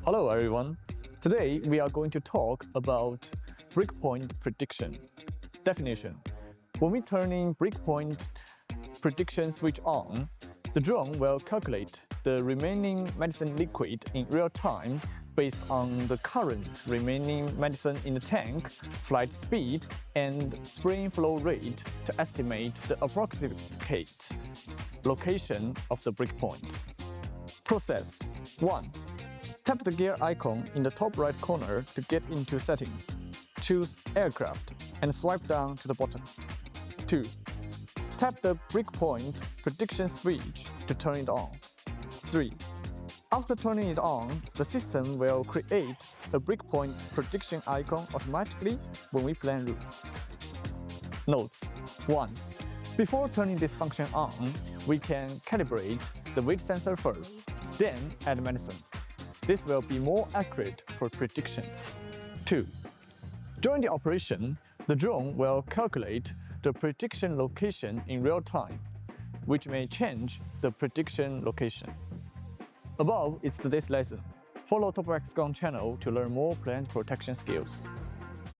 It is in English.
Hello everyone. Today we are going to talk about breakpoint prediction. Definition: when we turning breakpoint prediction switch on, the drone will calculate the remaining medicine liquid in real time based on the current remaining medicine in the tank, flight speed, and spring flow rate to estimate the approximate location of the breakpoint. Process 1. Tap the gear icon in the top right corner to get into settings. Choose Aircraft and swipe down to the bottom. 2. Tap the breakpoint prediction switch to turn it on. 3. After turning it on, the system will create a breakpoint prediction icon automatically when we plan routes. Notes: 1. Before turning this function on, we can calibrate the weight sensor first, then add medicine. This will be more accurate for prediction. 2. During the operation, the drone will calculate the prediction location in real time, which may change the prediction location. Above is today's lesson. Follow TopXGun channel to learn more plant protection skills.